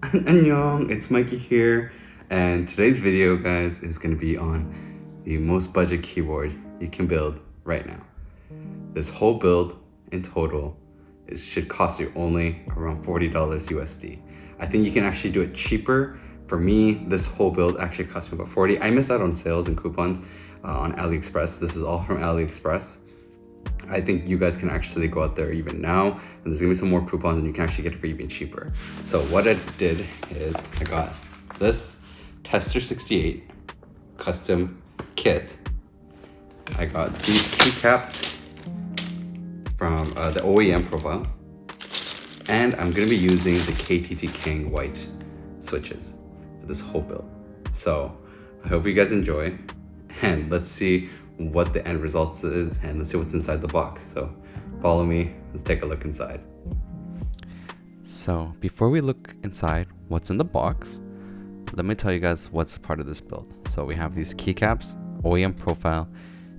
Annyeong, it's Mikey here, and today's video, guys, is going to be on the most budget keyboard you can build right now. This whole build in total should cost you only around $40 USD. I think you can actually do it cheaper. For me, this whole build actually cost me about 40. I missed out on sales and coupons on AliExpress. This is all from AliExpress. I think you guys can actually go out there even now, and there's gonna be some more coupons and you can actually get it for even cheaper. So what I did is I got this Tester 68 custom kit. I got these keycaps from the OEM profile, and I'm gonna be using the KTT King white switches for this whole build. So I hope you guys enjoy, and let's see what the end result is, and let's see what's inside the box. So follow me, let's take a look inside. So before we look inside what's in the box, let me tell you guys what's part of this build. So we have these keycaps, OEM profile,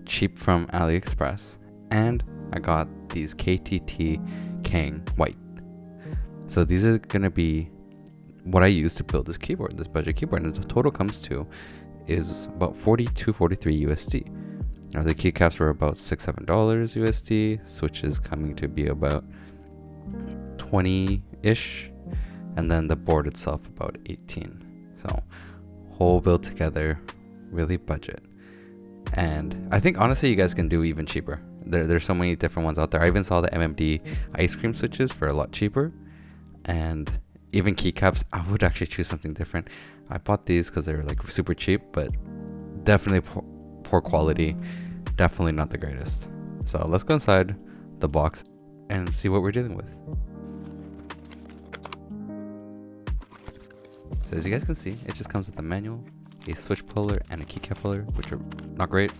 cheap from AliExpress, and I got these KTT King white. So these are gonna be what I use to build this keyboard, this budget keyboard, and the total comes to is about 43 USD. Now the keycaps were about $6-7 USD, switches coming to be about 20-ish, and then the board itself about 18. So whole build together, really budget. And I think honestly you guys can do even cheaper. There's so many different ones out there. I even saw the MMD ice cream switches for a lot cheaper, and even keycaps. I would actually choose something different. I bought these because they were like super cheap, but definitely poor quality, definitely not the greatest. So let's go inside the box and see what we're dealing with. So as you guys can see, it just comes with a manual, a switch puller, and a keycap puller, which are not great,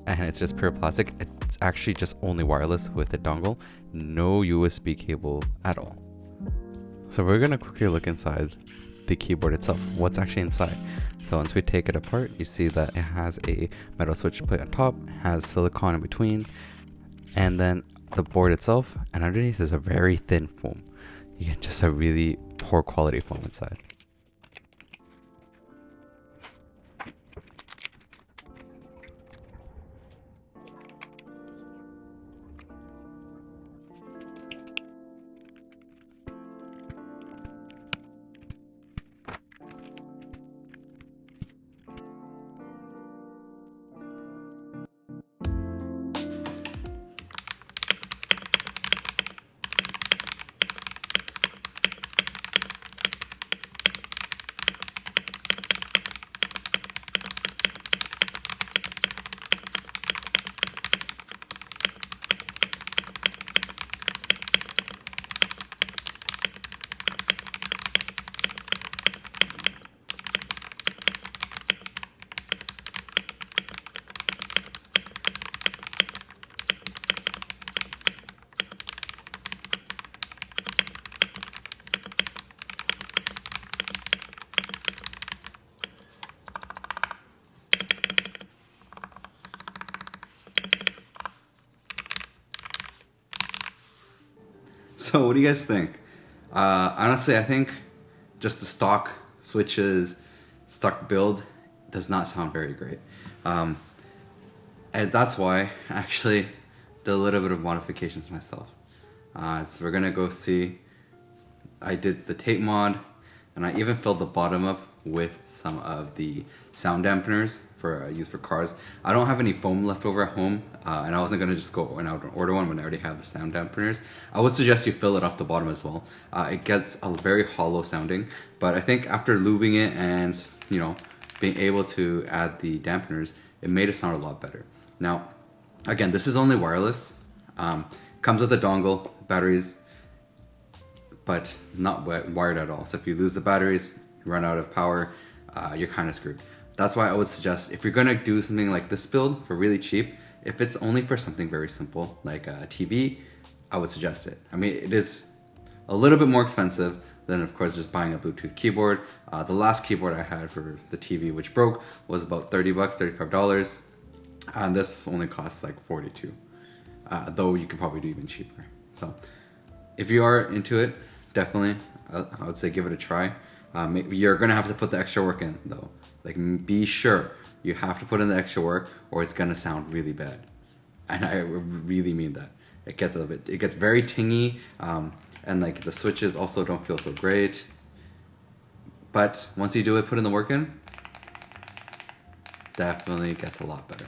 and it's just pure plastic. It's actually just only wireless with a dongle, no USB cable at all. So we're gonna quickly look inside the keyboard itself, what's actually inside. So once we take it apart, you see that it has a metal switch plate on top, has silicone in between, and then the board itself, and underneath is a very thin foam. You get just a really poor quality foam inside. So what do you guys think? Honestly, I think just the stock switches, stock build does not sound very great. And that's why I actually did a little bit of modifications myself. So we're gonna go see, I did the tape mod, and I even filled the bottom up with some of the sound dampeners for used for cars. I don't have any foam left over at home, and I wasn't gonna just go and out and order one when I already have the sound dampeners. I would suggest you fill it up the bottom as well. It gets a very hollow sounding, but I think after lubing it and being able to add the dampeners, it made it sound a lot better. Now, again, this is only wireless. Comes with a dongle, batteries, but not wired at all. So if you lose the batteries, you run out of power, you're kind of screwed. That's why I would suggest, if you're gonna do something like this build for really cheap, if it's only for something very simple like a TV, I would suggest it. I mean, it is a little bit more expensive than, of course, just buying a Bluetooth keyboard. The last keyboard I had for the TV, which broke, was about $30, $35, and this only costs like 42. Though you could probably do even cheaper. So if you are into it, definitely, I would say give it a try. You're gonna have to put the extra work in though. Like, be sure you have to put in the extra work, or it's gonna sound really bad. And I really mean that. It gets very tingy, and like the switches also don't feel so great. But once you do it, put in the work in, definitely gets a lot better.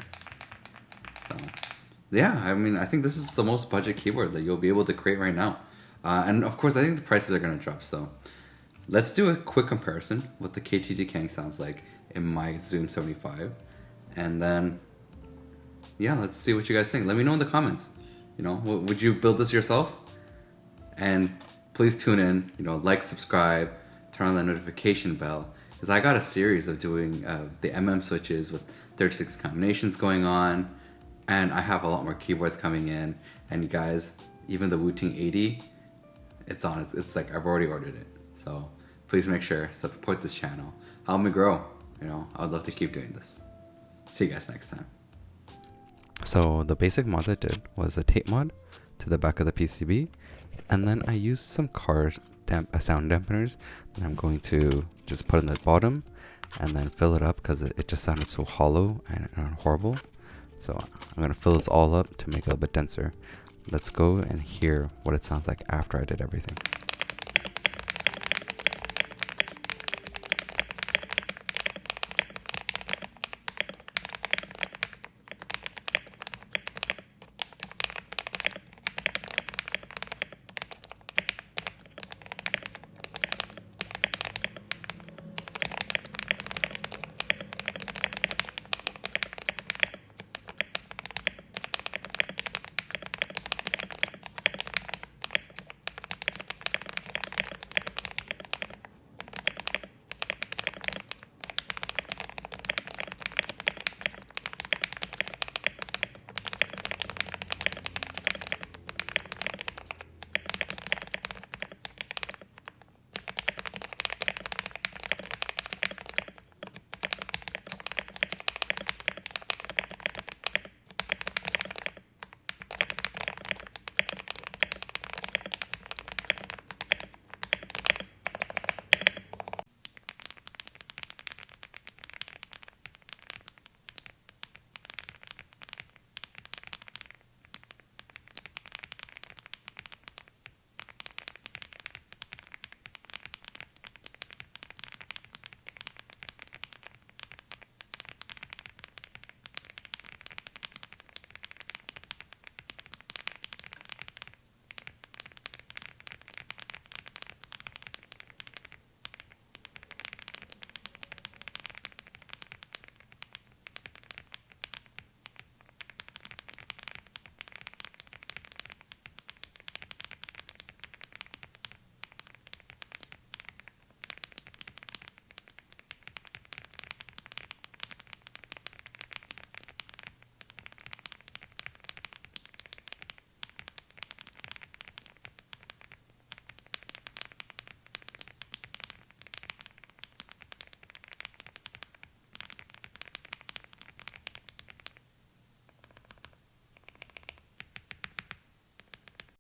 So, yeah, I mean, I think this is the most budget keyboard that you'll be able to create right now. And of course, I think the prices are going to drop. So let's do a quick comparison what the KTG Kang sounds like in my Zoom 75. And then, yeah, let's see what you guys think. Let me know in the comments. You know, would you build this yourself? And please tune in, you know, like, subscribe, turn on that notification bell. Because I got a series of doing the MM switches with 36 combinations going on. And I have a lot more keyboards coming in. And you guys, even the Wuting 80, it's on. It's like I've already ordered it. So please make sure support this channel. Help me grow. You know, I would love to keep doing this. See you guys next time. So the basic mod I did was a tape mod to the back of the PCB, and then I used some sound dampeners that I'm going to just put in the bottom and then fill it up because it just sounded so hollow and horrible. So I'm gonna fill this all up to make it a bit denser. Let's go and hear what it sounds like after I did everything.